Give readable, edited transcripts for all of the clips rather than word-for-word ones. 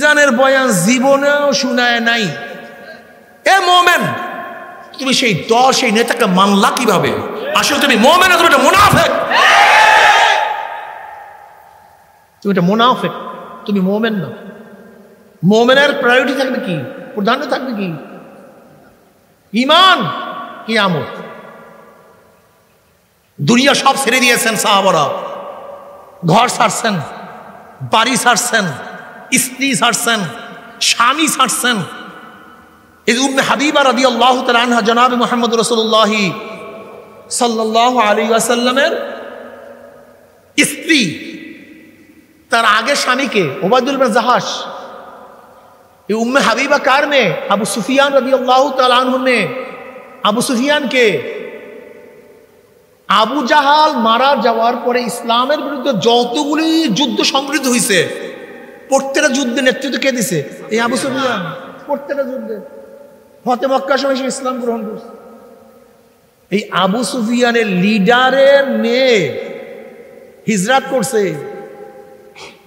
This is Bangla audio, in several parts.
মিজানের বয়ান জীবনেও শোনায় নাই। এ মোমেন, তুমি সেই দল সেই নেতাকে মানলা কিভাবে? আসলে তুমি মোমেন, তুমি একটা মুনাফিক, তুমি একটা মুনাফিক, তুমি মোমেন না। মোমেনের প্রায়োরিটি থাকবে কি, প্রাধান্য থাকবে কি? ঈমান, কিয়ামত। দুনিয়া সব ছেড়ে দিয়েছেন সাহাবারা, ঘর ছাড়ছেন, বাড়ি ছাড়ছেন, স্ত্রী ছাড়ছেন, স্বামী ছাড়ছেন। এই উম্মে হাবিবা রাদিয়াল্লাহু তাআলা আনহা জনাবে মুহাম্মদ রাসূলুল্লাহ সাল্লাল্লাহু আলাইহি ওয়াসাল্লামের স্ত্রী, তার আগে স্বামীকে ওবায়দুল ইবনে জাহাশ। এই উম্মে হাবিবা কার মেয়ে? আবু সুফিয়ান রাদিয়াল্লাহু তাআলা আনহুর মেয়ে। আবু সুফিয়ানকে আবু জাহাল মারা যাওয়ার পরে ইসলামের বিরুদ্ধে যতগুলি যুদ্ধ সংগঠিত হয়েছে, প্রত্যেকটা যুদ্ধে নেতৃত্ব কে দিছে? এই আবু সুফিয়ান। প্রত্যেকটা যুদ্ধে ফতে মক্কার সময় সে ইসলাম গ্রহণ করছে। এই আবু সুফিয়ানের লিডারের মেয়ে হিজরাত করছে,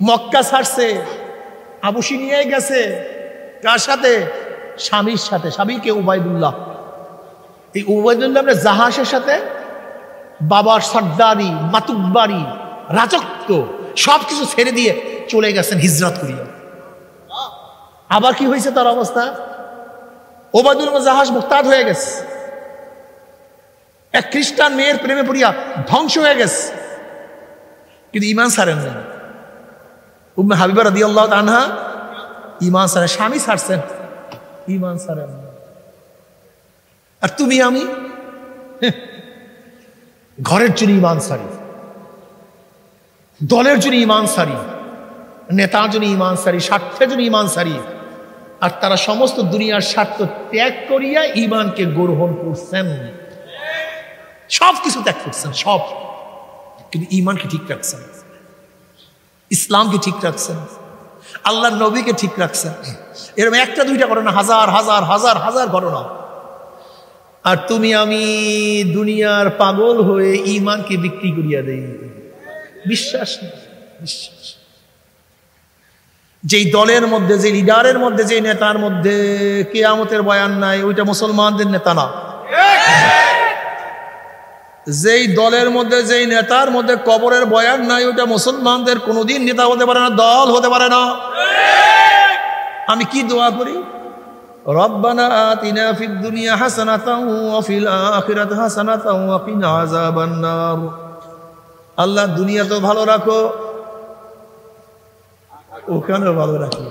মক্কা ছাড়ছে, আবুসি নিয়ে গেছে। কার সাথে? স্বামীর সাথে। স্বামীকে উবাইদুল্লাহ। এই উবাইদুল্লাহ জাহাজের সাথে বাবার সর্দারি, মাতুব্বারি, রাজত্ব সবকিছু ছেড়ে দিয়ে চলে গেছেন হিজরত করিয়া। আবার কি হয়েছে তার অবস্থা? উবাইদুল্লাহ জাহাজ মুক্তাদ হয়ে গেছে, এক খ্রিস্টান মেয়ের প্রেমে পড়িয়া ধ্বংস হয়ে গেছে, কিন্তু ঈমান ছাড়েন না। উম্মে হাবিবা রাদিয়াল্লাহু তাআলা আনহা ঈমান ছাড়েন, স্বামী ছাড়ছেন, ঈমান ছাড়েন না। আর তুমি আমি ঘরের জন্য ঈমান ছাড়ি, দলের জন্য ঈমান ছাড়ি, নেতার জন্য ঈমান ছাড়ি, স্বার্থের জন্য ঈমান ছাড়ি। আর তারা সমস্ত দুনিয়ার স্বার্থ ত্যাগ করিয়া ঈমানকে গ্রহণ করছেন, সব কিছু ত্যাগ করছেন, সব। কিন্তু ঈমানকে ঠিক রাখছেন, ইসলামকে ঠিক রাখছেন, আল্লাহর নবীকে ঠিক রাখছেন। এরকম একটা দুইটা ঘটনা, হাজার হাজার হাজার হাজার ঘটনা। আর তুমি আমি দুনিয়ার পাগল হয়ে ঈমানকে বিক্রি করিয়া দেই। বিশ্বাস নেই, বিশ্বাস। যেই দলের মধ্যে, যে লিডারের মধ্যে, যে নেতার মধ্যে কিয়ামতের বয়ান নাই, ওইটা মুসলমানদের নেতা না। যেই দলের মধ্যে, যেই নেতার মধ্যে কবরের বয়ান নাই, ওইটা মুসলমানদের কোনোদিন নেতা হতে পারে না, দল হতে পারে না। আমি কি দোয়া করি? রব্বানা আতিনা ফিদ দুনিয়া হাসানাতাও ওয়া ফিল আখিরাতি হাসানাতাও ওয়া কিনা আযাবান নার। আল্লাহ দুনিয়া তো ভালো রাখো, ওখানেও ভালো রাখো।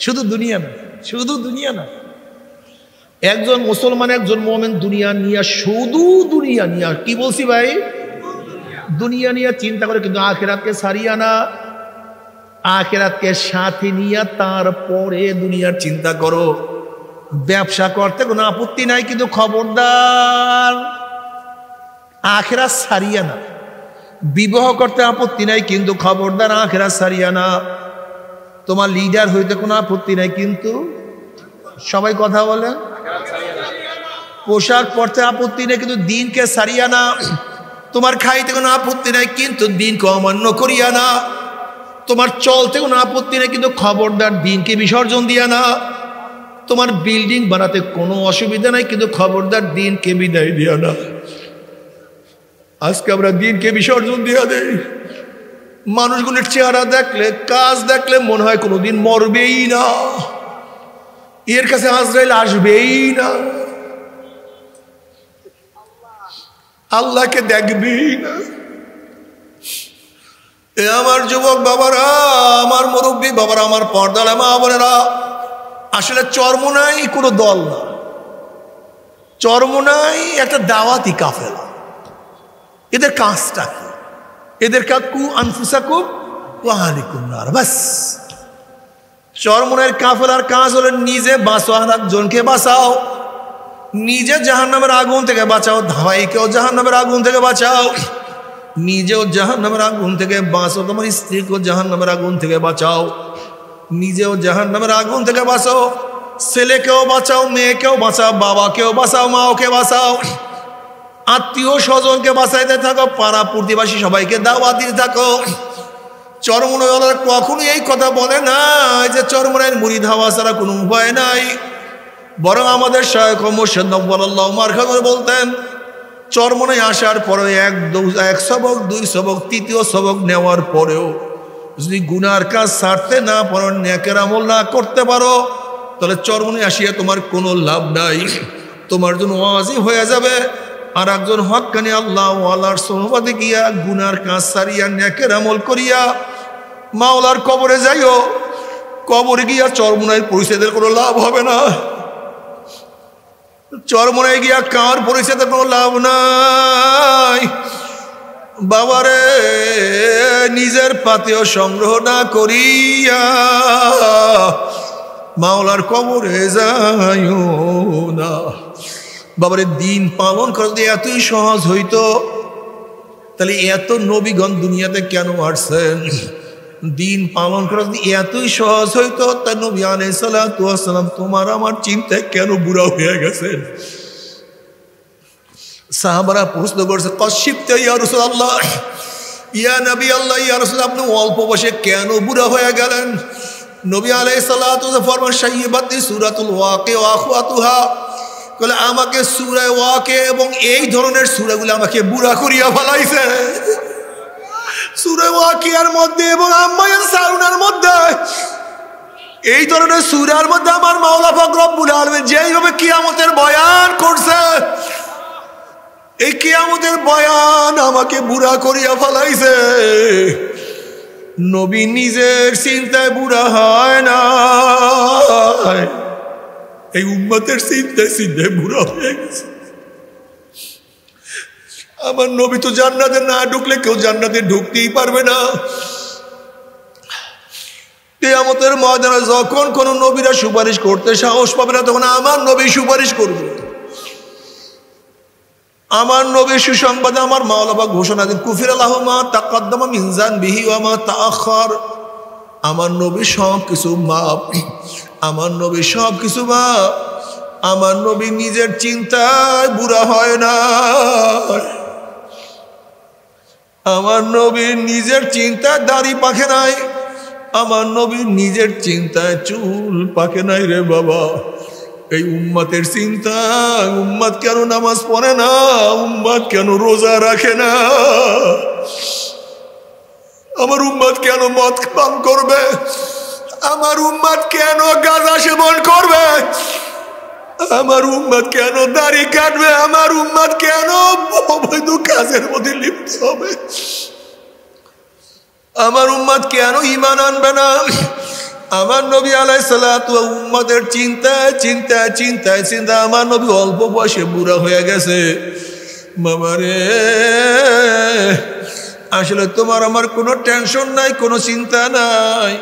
শুধু দুনিয়া না, শুধু দুনিয়া না। একজন মুসলমান, একজন মুমিন দুনিয়া নিয়ে, শুধু দুনিয়া নিয়ে, কি বলছি ভাই, দুনিয়া নিয়ে চিন্তা করে, কিন্তু আখিরাতকে ছাড়িয়া না। আখিরাতকে সাথে নিয়ে তারপরে দুনিয়ার চিন্তা করো। ব্যবসা করতে কোনো আপত্তি নাই, কিন্তু খবরদার আখিরাত ছাড়িয়া না। বিবাহ করতে আপত্তি নাই, কিন্তু খবরদার আখিরাত ছাড়িয়া না। তোমার লিডার হইতে কোনো আপত্তি নাই, কিন্তু সবাই কথা বলে। পোশাক পরতে আপত্তি নেই, কিন্তু দিনকে ছাড়িয়া না। তোমার খাইতে কোনো আপত্তি নাই, কিন্তু দিনকে অমান্য করিয়া না। তোমার চলতে কোনো আপত্তি নেই, কিন্তু খবরদার দিনকে বিসর্জন দিয়া না। তোমার বিল্ডিং বানাতে কোনো অসুবিধা নাই, কিন্তু খবরদার দিনকে বিদায় দিয়া না। আজকে আমরা দিনকে বিসর্জন দিয়া দেই। মানুষগুলোর চেহারা দেখলে, কাজ দেখলে মনে হয় কোনোদিন মরবেই না, এর কাছে আজরাইল আসবেই না, আল্লাহকে দেখবেই না। এ আমার যুবক বাবারা, আমার মুরব্বী বাবারা, আমার পর্দার মা বোনেরা, আসলে চরমোনাই কোনো দল না, চরমোনাই একটা দাওয়াতি কাফেলা। এদের কাজটা কি? এদের কাকু আনফুসাকুম ওয়া আহলিকুম নার, বাস। চরমোনাইয়ের কাফেলার কাজ হলো নিজে বাঁচো আর একজনকে বাঁচাও, নিজে জাহান্নামের আগুন থেকে বাঁচাও, ধাওয়াইকেও জাহান্নামের আগুন থেকে বাঁচাও, নিজেও জাহান্নামের আগুন থেকে বাঁচো, তোমার স্ত্রীকেও জাহান্নামের আগুন থেকে বাঁচাও, নিজেও জাহান্নামের আগুন থেকে বাঁচাও, ছেলেকেও বাঁচাও, মেয়েকেও বাঁচাও, বাবাকেও বাঁচাও, মাওকে বাঁচাও, আত্মীয় স্বজনকে বাঁচাইতে থাকো, পাড়া প্রতিবেশী সবাইকে দাওয়াত দিতে থাকো। চরমনাইওয়ালারা কখনো এই কথা বলে না যে চরমনাইয়ের মুরিদ হওয়া ছাড়া কোনো উপায় নাই, বরং আমাদের শায়খ মুর্শিদ নওয়ারাল্লাহু মারকামে বলতেন চরমনাই আসার পরে এক সবক, দুই সবক, তৃতীয় সবক নেওয়ার পরেও যদি গুনার কাজ ছাড়তে না পারো, নেকের আমল না করতে পারো, তাহলে চরমনাই আসিয়া তোমার কোনো লাভ নাই। তোমার জন্য ওয়াজিব হয়ে যাবে আর একজন হক্কানি আল্লাহ ওয়ালার সোহবতে গিয়া গুনার কাজ ছাড়িয়া নেকের আমল করিয়া মাওলার কবরে যাইও। কবরে গিয়া চরমনাইয়ের পরিচয়ের কোনো লাভ হবে না, চরমনাই গিয়া কার পরিচয়ের কোনো লাভ নাই। বাবারে নিজের পাতেও সংগ্রহ না করিয়া মাওলার কবরে যাইও না। বাবারে দিন পালন করা যদি এতই সহজ হইতো তাহলে এত নবীগণ দুনিয়াতে কেন আসছেন? দিন পালন করা যদি এতই সহজ হইতো তা নবী আলাইহিস সালাতু ওয়াস সালাম তোমার আমার চিন্তায় কেন বুড়া হয়ে গেছেন? সাহাবারা প্রশ্ন করছে, কশিবতে ইয়া রাসূলুল্লাহ, ইয়া নবী আল্লাহ, ইয়া রাসূল, আপনি অল্প বয়সে কেন বুড়া হয়ে গেলেন? নবী আলাইহিস সালাতু ওয়াস সালাম ফরমান, শাইবাতি সূরাতুল ওয়াকিয়া ওয়া আখওয়াতুহা, বলে আমাকে সূরা ওয়াকিয়া এবং এই ধরনের সূরাগুলো আমাকে বুড়া করিয়া ফেলাইছে। সূরা ওয়াকিয়ার মধ্যে এবং আম্মা ইয়ানসারুনার মধ্যে, এই ধরনের সূরার মধ্যে আমার মাওলা পাক রব্বুল আলামিন যেইভাবে কিয়ামতের বয়ান করছে, এই কিয়ামতের বয়ান আমাকে বুড়া করিয়া ফেলাইছে। নবী নিজের চিন্তায় বুড়া হয় না, এই উম্মতের চিন্তায় চিন্তায় বুড়া হয়ে গেছে। আমার নবী তো জান্নাতে না ঢুকলে কেউ জান্নাতে ঢুকতেই পারবে না। কিয়ামতের ময়দানে যখন কোন নবীরা সুপারিশ করতে সাহস পাবে না, তখন আমার নবী সুপারিশ করবে। আমার নবীর সুসংবাদে আমার মাওলা পাক ঘোষণা দেন, কুফির লাহু মা তাকাদ্দামা মিন যানবিহি ওয়া মা তাআখার। আমার নবী সব কিছু মাপ, আমার নবী সব কিছু মাপ। আমার নবী নিজের চিন্তায় বুড়া হয় না, আমার নবী নিজের চিন্তায় দাড়ি পাকে নাই, আমার নবী নিজের চিন্তায় চুল পাকে নাই রে বাবা। এই উম্মতের চিন্তা, উম্মত কেন নামাজ পড়ে না, উম্মত কেন রোজা রাখে না, আমার উম্মত কেন মদ পান করবে, আমার উম্মত কেন গাঁজা সেবন করবে, আমার উম্মত কেন দাড়ি কাটবে, আমার উম্মত কেন অবৈধ কাজের মধ্যে লিপ্ত হবে, আমার উম্মত কেন ঈমান আনবে না। আমার নবী আলাইহিস সালাতু উম্মতের চিন্তায় চিন্তায় চিন্তায় চিন্তা আমার নবী অল্প বয়সে বুড়া হয়ে গেছে। বাবারে আসলে তোমার আমার কোনো টেনশন নাই, কোনো চিন্তা নাই।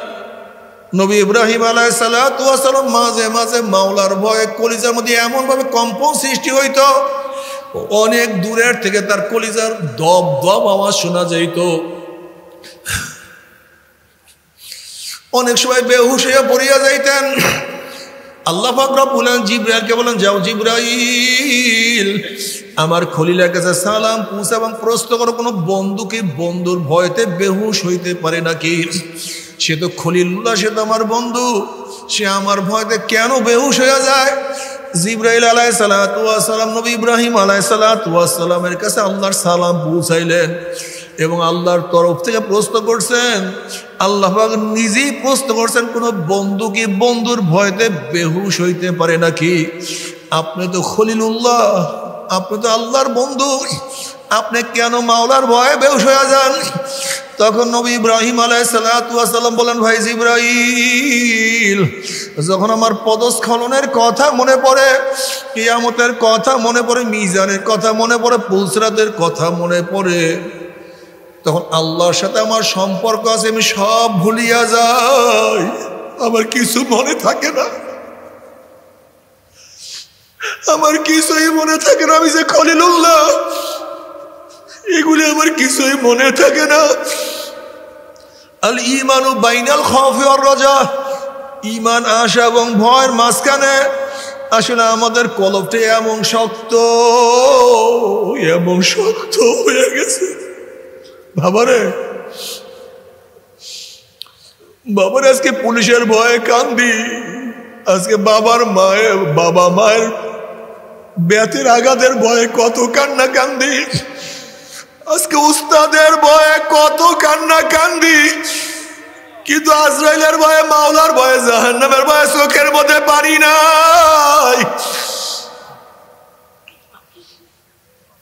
নবী ইব্রাহিম আলাইহিস সালাতু ওয়াস সালাম মাঝে মাঝে মাওলার ভয়ে কলিজার মধ্যে এমন ভাবে কম্পন সৃষ্টি হইতো, অনেক দূরের থেকে তার কলিজার দপ দপ আওয়াজ শোনা যাইত। অনেক সময় বেহুশ হয়ে পড়িয়া যাইতেন। আল্লাহ পাক রব্বুল আলামিন জিবরাইলকে বলেন, যাও জিবরাইল আমার খলিলের কাছে সালাম পৌঁছে এবং প্রশ্ন করো কোনো বন্ধুকে বন্ধুর ভয়তে বেহুশ হইতে পারে নাকি। সে তো খলিলুল্লাহ, সে তো আমার বন্ধু, সে আমার ভয়তে কেন বেহুশ হয়ে যায়। জিবরাইল আলাইহিস সালাতু ওয়াস সালাম নবী ইব্রাহিম আলাইহিস সালাতু ওয়াস সালামের কাছে আল্লাহর সালাম পৌঁছাইলেন এবং আল্লাহর তরফ থেকে প্রশ্ন করছেন। আল্লাহ পাক নিজেই প্রশ্ন করছেন, কোনো বন্ধু কি বন্ধুর ভয়তে বেহুশ হইতে পারে নাকি? আপনি তো খলিলুল্লাহ, আপনি তো আল্লাহর বন্ধু, আপনি কেন মাওলার ভয়ে বেহুশ হয়ে যান? তখন নবী ইব্রাহিম আলাইহিস সালাতু ওয়াস সালাম বলেন, ভাই জিবরাইল, যখন আমার পদস্খলনের কথা মনে পড়ে, কিয়ামতের কথা মনে পড়ে, মিজানের কথা মনে পড়ে, পুলসরাতের কথা মনে পড়ে, তখন আল্লাহর সাথে আমার সম্পর্ক আছে, আমি সব ভুলিয়া যাই, আমার কিছু মনে থাকে না, আমার কিছুই মনে থাকে না। আমি যে খলিলুল্লাহ, এগুলি আমার কিছুই মনে থাকে না। আল ঈমানু বাইনাল খাউফি ওয়ার রাজা, ঈমান আশা এবং ভয়ের মাঝখানে আসলে আমাদের কলবটা এমন শক্ত হয়ে গেছে। বাবারে বাবার আজকে পুলিশের ভয়ে কান্দি, আজকে বাবা মায়ের ব্যাথের আঘাতের ভয়ে কত কান্না কান্দি, আজকে উস্তাদের ভয়ে কত কান্না কান্দি, কিন্তু আজরাইলের ভয়ে, মাওলার ভয়ে, জাহান্নামের ভয়ে চোখের মধ্যে পানি নাই।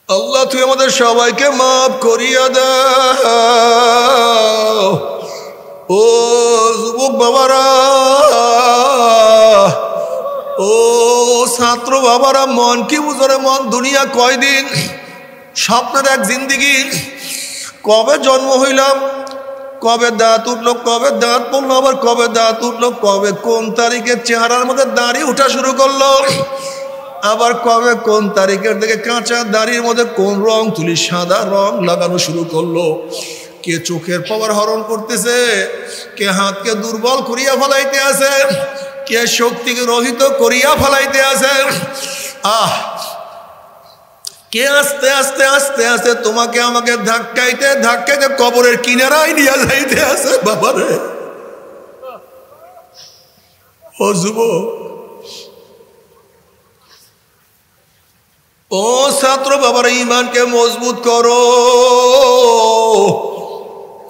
আল্লাহ তুই আমাদের সবাইকে মাফ করিয়া দাও। ও যুবক বাবারা, ও ছাত্র বাবারা, মন কি বুঝরে, মন দুনিয়া কয়দিন, স্বপ্নের এক জিন্দিগি। কবে জন্ম হইলাম, কবে দাঁত উঠলো, কবে দাঁত পড়লো, আবার কবে দাঁত উঠলো, কবে কোন তারিখে চেহারার মধ্যে দাড়ি উঠা শুরু করলো, আবার কবে কোন তারিখের থেকে কাঁচা দাড়ির মধ্যে কোন রং তুলি সাদা রং লাগানো শুরু করলো। কে চোখের পাওয়ার হরণ করতেছে, কে হাতকে দুর্বল করিয়া ফেলাইতে আছে, কে শক্তিকে রহিত করিয়া ফেলাইতে আছে। কে আস্তে আস্তে আস্তে আস্তে তোমাকে আমাকে ধাক্কাইতে ধাক্কাইতে কবরের কিনারায় নিয়ে যাইতে আছে। বাবারে, ও যুবক, ও ছাত্র বাবারা, ঈমানকে মজবুত করো।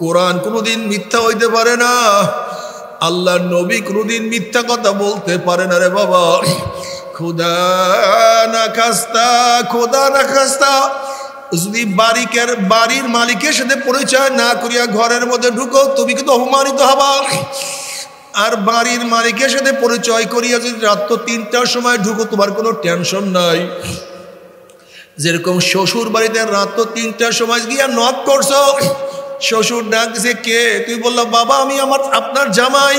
কোরআন কোনোদিন মিথ্যা হইতে পারে না, আল্লাহর নবী কোনোদিন মিথ্যা কথা বলতে পারে না রে বাবা। খোদা না খাস্তা, খোদা না খাস্তা, যদি বাড়ির মালিকের সাথে পরিচয় না করিয়া ঘরের মধ্যে ঢুকো, তুমি কিন্তু অপমানিত হবা। আর বাড়ির মালিকের সাথে পরিচয় করিয়া যদি রাত 3টার সময় ঢুকো, তোমার কোনো টেনশন নাই। যেরকম শ্বশুর বাড়িতে রাত 3টার সময় গিয়া নক করছো, শ্বশুর ডাক দিছে, কে? তুই বললা বাবা আমি আপনার জামাই।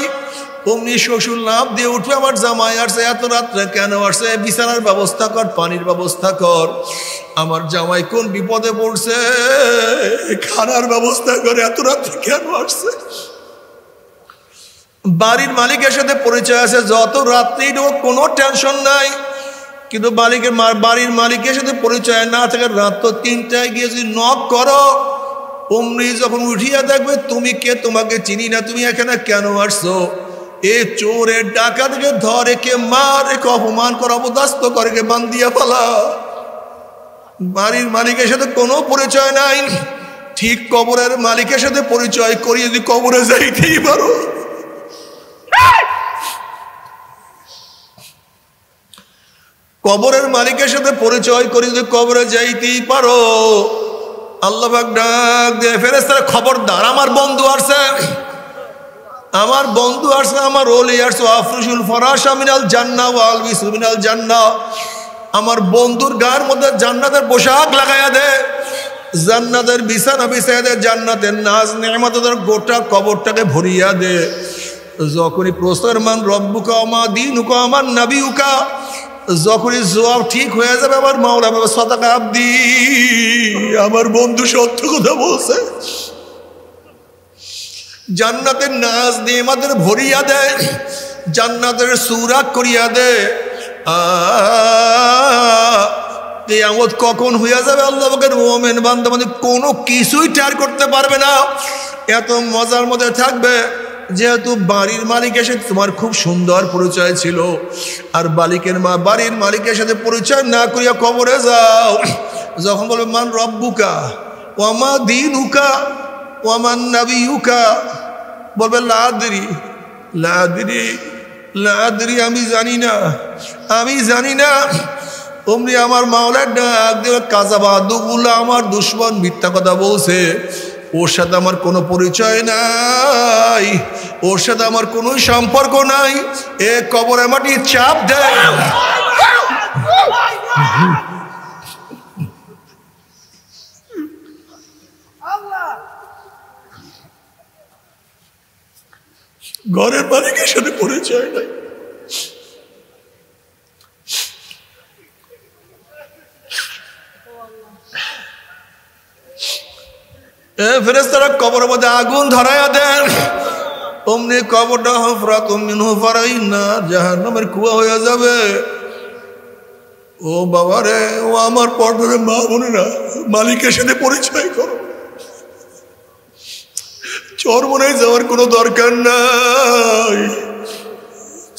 অমনি শ্বশুর লাভ দিয়ে উঠবে, আমার জামাই আসছে, এত রাত্রে কেন আসছে, বিছানার ব্যবস্থা কর, পানির ব্যবস্থা কর, আমার জামাই কোন বিপদে পড়ছে, খানার ব্যবস্থা করে, এত রাত্রে কেন আসছে। বাড়ির মালিকের সাথে পরিচয় আছে, যত রাত্রেই কোনো টেনশন নাই। কিন্তু বাড়ির মালিকের সাথে পরিচয় না থাকে, রাত 3টায় গিয়ে যদি নক করো, অমনি যখন উঠিয়া দেখবে তুমি কে, তোমাকে চিনি না, তুমি এখানে কেন আসছো। এ চোরের ডাকাতকে ধরে, কে মারে, কে অপমান করে, অপদস্থ করে, কে বান্ধিয়া ফেলা। বাড়ির মালিকের সাথে কোনো পরিচয় নাই। ঠিক কবরের মালিকের সাথে পরিচয় করিয়ে যদি কবরে যাইতেই পারো, কবরের মালিকের সাথে পরিচয় করে যদি কবরে যাইতেই পারো, আল্লাহ পাক ডাক দিয়ে ফেরেশতারা, খবরদার, আমার বন্ধু আসছে, আমার বন্ধু আসছে, আমার ওলি আসছে, আফরুশুল ফরাশা মিনাল জান্নাহ ওয়া আলবিসু মিনাল জান্নাহ, আমার বন্ধুর গায়ের মধ্যে জান্নাতের পোশাক লাগাইয়া দে, জান্নাতের বিছানা বিছাইয়া দে, জান্নাতের নাজ নেয়ামতের গোটা কবরটাকে ভরিয়া দে। যখনই প্রশ্নের মান রব্বুকা ওমা দীনুকা আমার নাবিউকা, যখনই জবাব ঠিক হয়ে যাবে, আমার মাওলা বাবা সাদাকা আব্দি, আমার বন্ধু সত্য কথা বলছে, জান্নাতের নাজ নেয়ামতের ভরিয়া দেয়, জান্নাতের সূরাত করিয়া দে। কিয়ামত কখন হইয়া যাবে, আল্লাহ পাকের মুমিন বান্দা মানে কোনো কিছুই টের করতে পারবে না, এত মজার মধ্যে থাকবে। যেহেতু বাড়ির মালিকের সাথে তোমার খুব সুন্দর পরিচয় ছিল, আর বাড়ির মালিকের সাথে পরিচয় না করিয়া কবরে যাও, যখন বলবে মান রব্বুকা ওয়ামা দীনুকা ওয়ামান নাবিয়ুকা, বলবে লাদ্রি লাদ্রি লাদ্রি, আমি জানি না। অমনি আমার মাওলার ডাক দেবে, কাযাবাদুগুলা, আমার দুশমন মিথ্যা কথা বলছে, ওর সাথে আমার কোনো পরিচয় নাই, ওর সাথে আমার কোনো সম্পর্ক নাই। এ কবরে মাটি চাপ দেয়, ঘরের মালিকের সাথে পরিচয় নাই। ফেরেশতারা কবরের মধ্যে আগুন ধরাইয়া দেন, অমনি কবরটা হুফরাতুম মিন হুফারাইন নার, জাহান্নামের কুয়া হয়ে যাবে। ও বাবা রে, ও আমার পর্দার মা বোনেরা, মালিকের সাথে পরিচয় করো। চরমোনাই যাওয়ার কোনো দরকার নাই,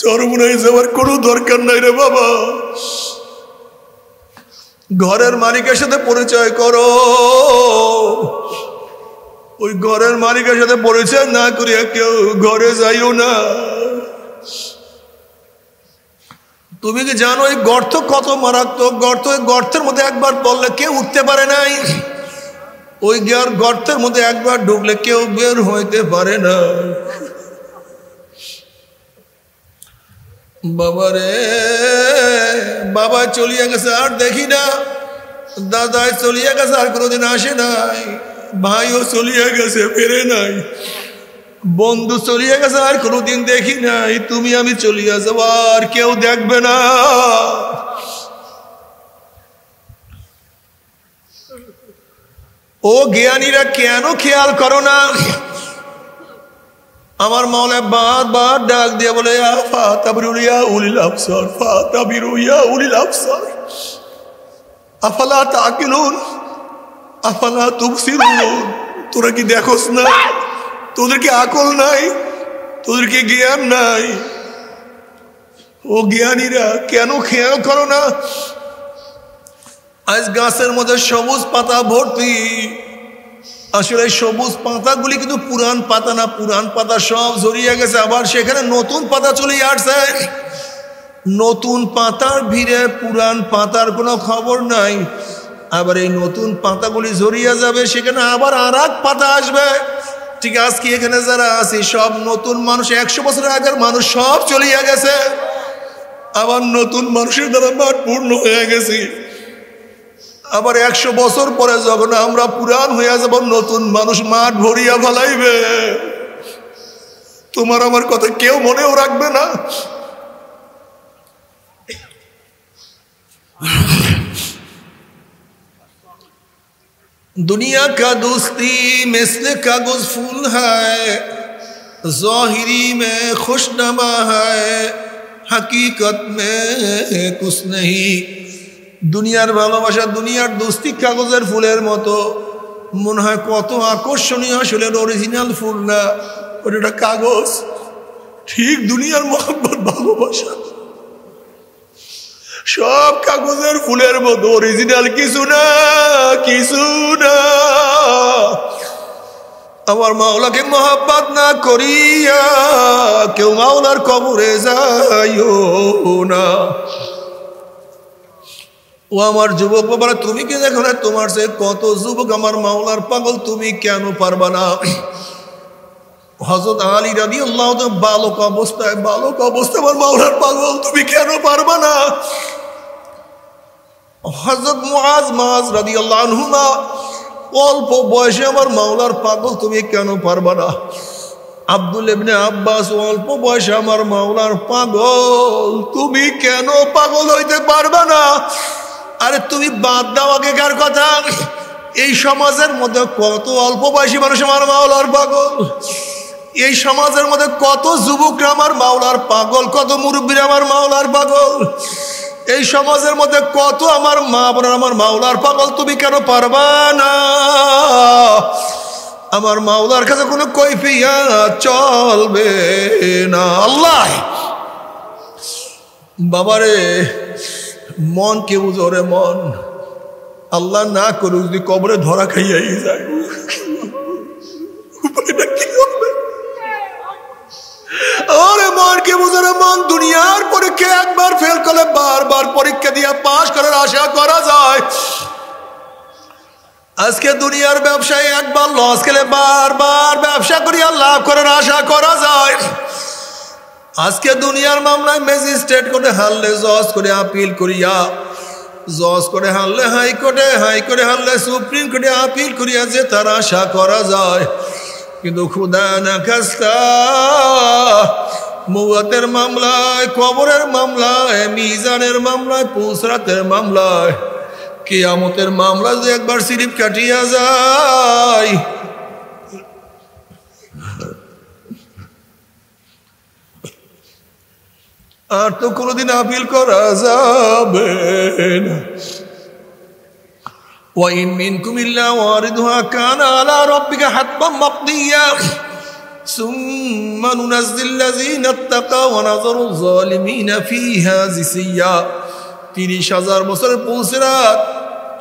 চরমোনাই যাওয়ার কোনো দরকার নাই রে বাবা। ঘরের মালিকের সাথে পরিচয় করো, ওই ঘরের মালিকের সাথে পরিচয় না করিয়া কেউ ঘরে যাইও না। তুমি কি জানো এই গর্ত কত মারাত্মক গর্ত? ওই গর্তের মধ্যে একবার পড়লে কেউ উঠতে পারে নাই, ওই গর্তের মধ্যে একবার ঢুকলে কেউ বের হইতে পারে না। বাবারে, বাবা চলিয়া গেছে আর দেখি না, দাদাই চলিয়া গেছে আর কোনোদিন আসে নাই, ভাইও চলিয়া গেছে ফেরে নাই, বন্ধু চলিয়া গেছে আর কোনোদিন দেখি নাই। তুমি আমি চলিয়া যাবো আর কেউ দেখবে না। ও জ্ঞানীরা কেন খেয়াল করো না? আমার মাওলা বারবার ডাক দিয়ে বলে আফালা তাকিলুন আফালা তুবসিরুন। তোরা কি দেখোস না? তোদের কি আকল নাই? তোদের কি জ্ঞান নাই? ও জ্ঞানীরা কেন খেয়াল করো না? আজ গাছের মধ্যে সবুজ পাতা ভর্তি, আসলে সবুজ পাতাগুলি কিন্তু পুরান পাতা না, পুরান পাতা সব ঝরিয়ে গেছে, আবার সেখানে নতুন পাতা চলে আসছে। নতুন পাতার ভিড়ে পুরান পাতার কোনো খবর নাই, আবার এই নতুন পাতাগুলি ঝরিয়ে যাবে, সেখানে আবার আর এক পাতা আসবে। ঠিক আজকে এখানে যারা আছি সব নতুন মানুষ, 100 বছরের আগের মানুষ সব চলিয়া গেছে, আবার নতুন মানুষের দ্বারা মাঠ পূর্ণ হয়ে গেছি। আবার 100 বছর পরে যখন আমরা পুরান হইয়া যাব, নতুন মানুষ মাঠ ভরিয়া ফেলাইবে। তোমার আমার কথা কেউ মনেও রাখবে না। दुनिया का दोस्ती मिसल कागज फूल है, ज़ाहिरी में खुशनमा है, हकीकत में कुछ नहीं। দুনিয়ার ভালোবাসা, দুনিয়ার দোস্তি কাগজের ফুলের মতো, মনে হয় কত আকর্ষণীয়, আসলে অরিজিনাল ফুল না, ওটা কাগজ। ঠিক দুনিয়ার মহব্বত ভালোবাসা সব কাগজের ফুলের মতো, অরিজিনাল কিছু না, কিছু না। আমার মাওলাকে মহব্বত না করিয়া কেউ মাওলার কবরে যাইও না। ও আমার যুবক বাবারা, তুমি কি দেখো না তোমার সে কত যুবক আমার মাওলার পাগল, তুমি কেন পারবা না? হযরত আলী রাদিয়াল্লাহু তাআলা বালক অবস্থায় আমার মাওলার পাগল, তুমি কেন পারবা না? হযরত মুআজ রাদিয়াল্লাহু আনহুমা অল্প বয়সে আমার মাওলার পাগল, তুমি কেন পারবা না? আব্দুল ইবনে আব্বাস অল্প বয়সে আমার মাওলার পাগল, তুমি কেন পাগল হইতে পারবা না? আরে তুমি বাদ দাও আগেকার কথা, এই সমাজের মধ্যে কত অল্প বয়সী মানুষ আমার মাওলার পাগল, এই সমাজের মধ্যে কত যুবকরা আমার মাওলার পাগল, কত মুরব্বীরা আমার মাওলার পাগল, এই সমাজের মধ্যে কত আমার মা বোনেরা আমার মাওলার পাগল, তুমি কেন পারবা না? আমার মাওলার কাছে কোনো কৈফিয়ত চলবে না। আল্লাহ বাবারে, মন কে বুঝরে মন, আল্লাহ না করুক যদি কবরে ধরা খাইয়াই যায়, আরে মন কে বুঝরে মন। দুনিয়ার পরীক্ষা একবার ফেল করলে বারবার পরীক্ষা দিয়ে পাশ করার আশা করা যায়। আজকে দুনিয়ার ব্যবসায় একবার লস খেলে বারবার ব্যবসা করিয়া লাভ করার আশা করা যায়। আজকে দুনিয়ার মামলায় ম্যাজিস্ট্রেট কোর্টে হারলে জজ করে আপিল করিয়া, জজ করে হারলে হাইকোর্টে, হাইকোর্টে হারলে সুপ্রিম কোর্টে আপিল করিয়া যে তার আশা করা যায়। কিন্তু খুদা না খাস্তা মওয়াতের মামলায়, কবরের মামলায়, মিজানের মামলায়, পুসরাতের মামলায়, কিয়ামতের মামলা যে একবার সিরিপ কাটিয়া যায়, আর তো কোনোদিন আপিল করা যাবে না। ওয়াইন মিনকুম ইল্লা ওয়ারিদুহা কানা আলা রাব্বিকা হাতমান মাকদিয়া। সুম্মা নুনাজ্জিল্লাযীনা ইত্তাকাউ ওয়া নাযারু যালিমিনা ফীহা জিসিয়্যা। ৩০,০০০ বছরের পুলসিরাত,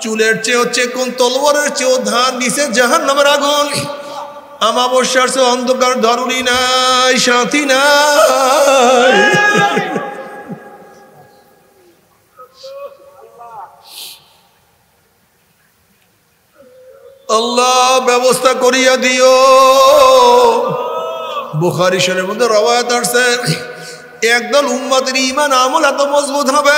চুলের চেয়েও চেকন, তলোয়ারের চেয়েও ধার, নিচে জাহান্নামের আগুন। আমাবস্যার চেয়ে অন্ধকার, ধরুনি নাই, সাথী নাই। আল্লাহ ব্যবস্থা করিয়া দিও। বুখারী শরীফের মধ্যে রওয়ায়াত আছে, একদল উম্মতের ঈমান আমল এত মজবুত হবে,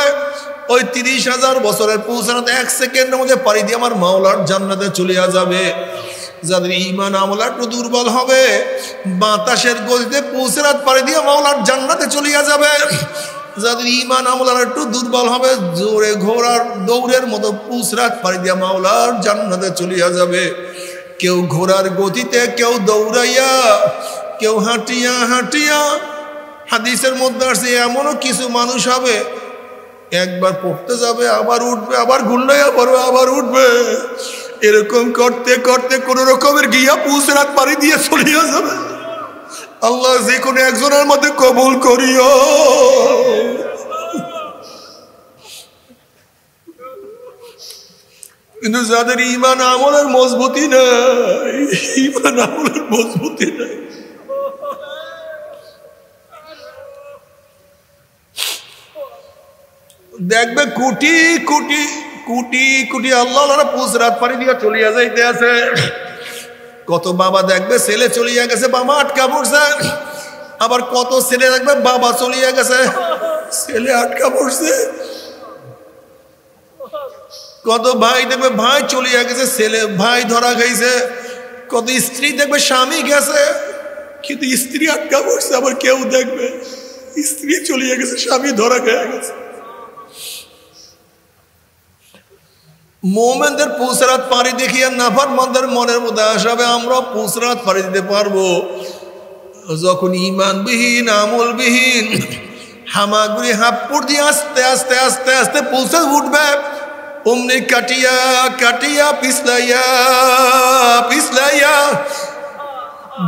ওই ৩০,০০০ বছরের পুলসিরাত ১ সেকেন্ডের মধ্যে পাড়ি দিয়ে আমার মাওলার জান্নাতে চলিয়া যাবে। যাদের ঈমান আমল একটু দুর্বল হবে, বাতাসের গতিতে পুলসিরাত পাড়ি দিয়ে মাওলার জান্নাতে চলিয়া যাবে। যাদের ঈমান আমল একটু দুর্বল হবে, জোরে ঘোড়ার দৌড়ের মতো পুলসিরাত পাড়ি দিয়ে মাওলার জান্নাতে চলিয়া যাবে। কেউ ঘোড়ার গতিতে, কেউ দৌড়াইয়া, কেউ হাঁটিয়া হাঁটিয়া। হাদিসের মধ্যে আসছে এমনও কিছু মানুষ হবে, একবার পড়তে যাবে, আবার উঠবে, আবার ঘুরলাইয়া পড়বে, আবার উঠবে। এরকম করতে করতে কোন রকমের গিয়া পুলসিরাত পাড়ি দিয়ে চলিয়া যাবে। আল্লাহ যে কোনো একজনের মধ্যে কবুল করিও। কিন্তু যাদের ঈমান আমলের মজবুতি নাই, ঈমান আমলের মজবুতি নাই, দেখবে কোটি কোটি কোটি কোটি আল্লাহর পুলসিরাত পাড়ি দিয়ে চলিয়া যাইতে আছে। কত বাবা দেখবে ছেলে চলিয়া গেছে, বাবা আটকা পড়ছে। আবার কত ছেলে দেখবে বাবা চলিয়া গেছে, ছেলে আটকা পড়ছে। কত ভাই দেখবে ভাই চলিয়া গেছে, ছেলে ভাই ধরা খাইছে। কত স্ত্রী দেখবে স্বামী গেছে, কিন্তু স্ত্রী আটকা পড়ছে। আবার কেউ দেখবে স্ত্রী চলিয়া গেছে, স্বামী ধরা খেয়ে গেছে। মোমেনদের পুলসিরাত পাড়ি দেখিয়া নাফরমানদের মনের মধ্যে আসবে আমরা পুলসিরাত পাড়ি দিতে পারবো। যখন ঈমানবিহীন, আমলবিহীন হামাগুড়ি হাঁপুর দিয়ে আস্তে আস্তে আস্তে আস্তে পুলসিরাত উঠবে, অমনি কাটিয়া কাটিয়া পিছলাইয়া পিছলাইয়া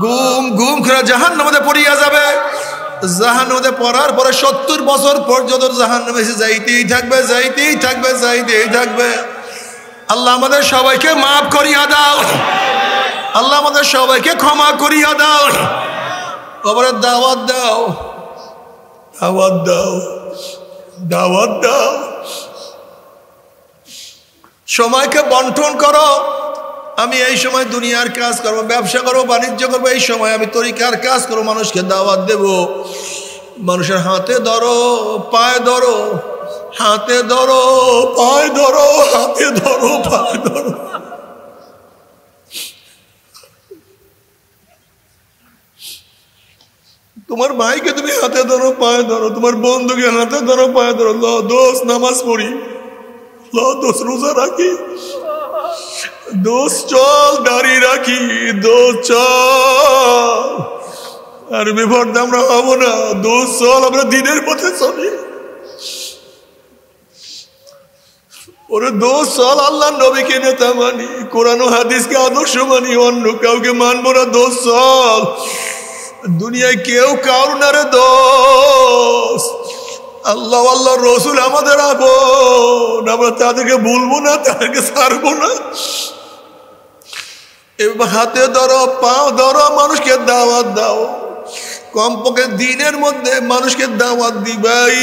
গুম গুম করে জাহান্নামে পড়িয়া যাবে। জাহান্নামে পড়ার পরে ৭০ বছর পর্যন্ত জাহান্নামে যাইতেই থাকবে, যাইতেই থাকবে, যাইতেই থাকবে। আল্লাহ আমাদের সবাইকে মাফ করিয়া দাও, আল্লাহ আমাদের সবাইকে ক্ষমা করিয়া দাও। কবরের দাওয়াত দাও, দাওয়াত দাও, দাওয়াত দাও। সময়কে বন্টন করো। আমি এই সময় দুনিয়ার কাজ করবো, ব্যবসা করবো, বাণিজ্য করবো, এই সময় আমি তরিকার কাজ করবো, মানুষকে দাওয়াত দেব। মানুষের হাতে ধরো, পায়ে ধরো, হাতে ধরো, পায়ে ধরো, হাতে ধরো, পায়ে ধরো। তোমার ভাইকে তুমি হাতে ধরো, পায়ে ধরো, তোমার বন্ধুকে হাতে ধরো, পায়ে ধরো। ল দোষ নামাজ পড়ি, ল দোষ রোজা রাখি, দোষ চল দাড়ি রাখি, দোষ চল আর বিপর্দ আমরা হবো না, দোষ চল আমরা দিনের পথে চলি। ওরে দোষ চল আল্লাহ নবীকে নেতা মানি, কোরআন ও হাদিসকে আদর্শ মানি, অন্য কাউকে মানবো না। দোষ চল, দুনিয়ায় কেউ কারো না রে দোষ। আল্লাহ আল্লাহ রসুল আমাদের আপন, আমরা তাদেরকে ভুলবো না, তাদেরকে ছাড়বো না। এবার হাতে ধরো, পাও ধরো, মানুষকে দাওয়াত দাও। কমপক্ষে দিনের মধ্যে মানুষকে দাওয়াত দিবাই।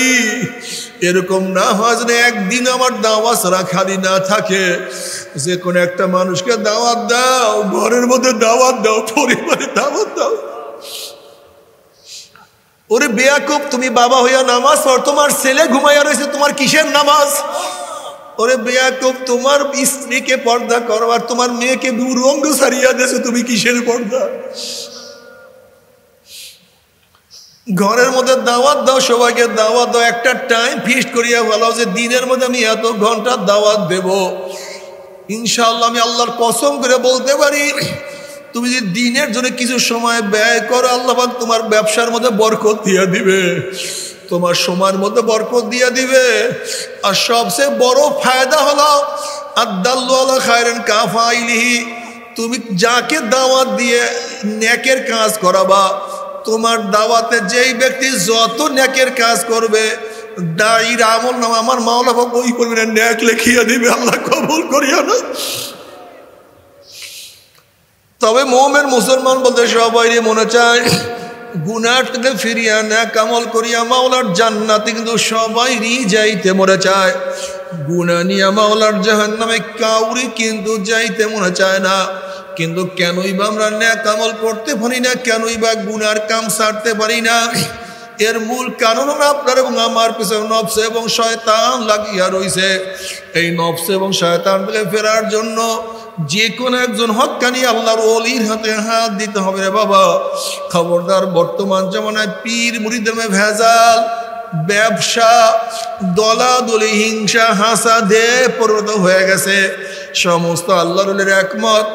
এরকম না হয় যেন একদিন আমার দাওয়াত ছাড়া খালি না থাকে। যে কোনো একটা মানুষকে দাওয়াত দাও, ঘরের মধ্যে দাওয়াত দাও, পরিবারে দাওয়াত দাও। ওরে বেয়াকুব, তুমি বাবা হইয়া নামাজ পড়, তোমার ছেলে ঘুমাইয়া রয়েছে, তোমার কিসের নামাজ? ওরে বেয়াকুব, তোমার স্ত্রীকে পর্দা করো আর তোমার মেয়েকে দুরঙ্গ ছাড়িয়া দিয়েছো, তুমি কিসের পর্দা? ঘরের মধ্যে দাওয়াত দাও, সবাইকে দাওয়াত দাও। একটা টাইম ফিক্সড করিয়া বলো যে দিনের মধ্যে আমি এত ঘন্টা দাওয়াত দেব। ইনশাআল্লাহ আমি আল্লাহর কসম করে বলতে পারি, তুমি যদি দিনের জন্য কিছু সময় ব্যয় করো, আল্লাহ পাক তোমার ব্যবসার মধ্যে বরকত দিয়ে দিবে, তোমার সময়ের মধ্যে বরকত দিয়ে দিবে। আর সবচেয়ে বড় ফায়দা হলো আদাল্লু আলা খায়রিন কাফাইলিহি, তুমি যাকে দাওয়াত দিয়ে নেকের কাজ করাবা। তোমার দাওয়াতে যেই ব্যক্তি যত নেকের কাজ করবে, দায়ীর আমল নাম আমার মাওলা বাবা বই করবে না, নেক লেখিয়া দিবে, আল্লাহ কবুল করিয়া না। তবে মোমেন মুসলমান বলতে সবাই মনে চায় গুনাহ থেকে ফিরিয়া নেক আমল করিয়া মাওলার জান্নাতে কিন্তু সবাইরই যাইতে মনে চায়। গুনাহ নিয়ে মাওলার জাহান্নামে কাউরি কিন্তু যাইতে মনে চায় না। কিন্তু কেনই বা আমরা নেক আমল করতে পারি না, কেনই বা গুনার কাম ছাড়তে পারি না? এর মূল কারণ হলো আপনার এবং আমার পিছনে নফস এবং শয়তান লাগিয়া রইছে। এই নফস এবং শয়তান থেকে ফেরার জন্য যে কোনো একজন হক্কানি আল্লাহর ওলির হাতে হাত দিতে হবে রে বাবা। খবরদার, বর্তমান জামানায় পীর মুরিদের মধ্যে ভেজাল, ব্যবসা, দলাদলি, হিংসা, হাসাদে পরিণত হয়ে গেছে। সমস্ত আল্লাহর ওলির একমত,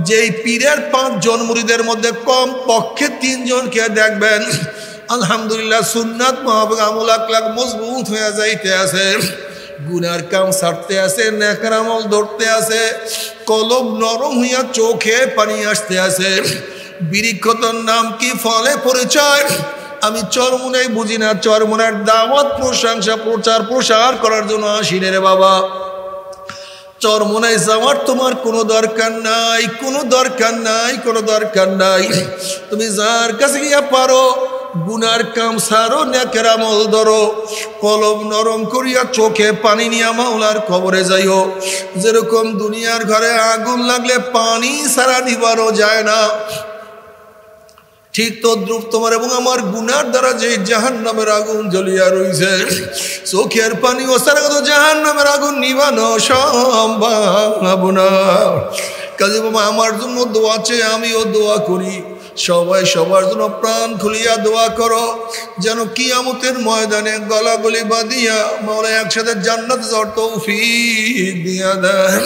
যেই পীরের 5 জন মুরিদের মধ্যে কম পক্ষে 3 জনকে দেখবেন আলহামদুলিল্লাহ সুন্নাত মুতাবিক আমল আকলাক মজবুত হয়ে যাইতে আছে, গুনার কাম ছাড়তে আছে, নেকের আমল ধরতে আছে, কলব নরম হইয়া চোখে পানি আসতে আছে। বৃক্ষতর নাম কি, ফলে পরিচয় আমি চরমুনাই বুঝি না। চরমুনার দাওয়াত, প্রশংসা, প্রচার প্রসার করার জন্য আসিনে রে বাবা। চরমুনাই যাওয়ার তোমার কোনো দরকার নাই, কোনো দরকার নাই, কোনো দরকার নাই। তুমি যার কাছে গিয়া পারো গুনার কাম সারো, নেকের আমল ধরো, কলব নরম করিয়া চোখে পানি নিয়া মাওলার কবরে যাইও। যেরকম দুনিয়ার ঘরে আগুন লাগলে পানি সারা নিবারও যায় না, ঠিক তদ্রুপ তোমার এবং আমার গুনার দ্বারা যে জাহান্নামের আগুন জ্বলিয়া রইছে, চোখের পানি ও সারা জাহান্নামের আগুন নিবানো সম্ভব না। কাজে বাবা, আমার জন্য দোয়া চেয়ে আমিও দোয়া করি, সবাই সবার জন্য প্রাণ খুলিয়া দোয়া করো, যেন কিয়ামতের ময়দানে গলাগলি বাঁধিয়া মাওলা একসাথে জান্নাত যাওয়ার তৌফিক দিয়া দেয়।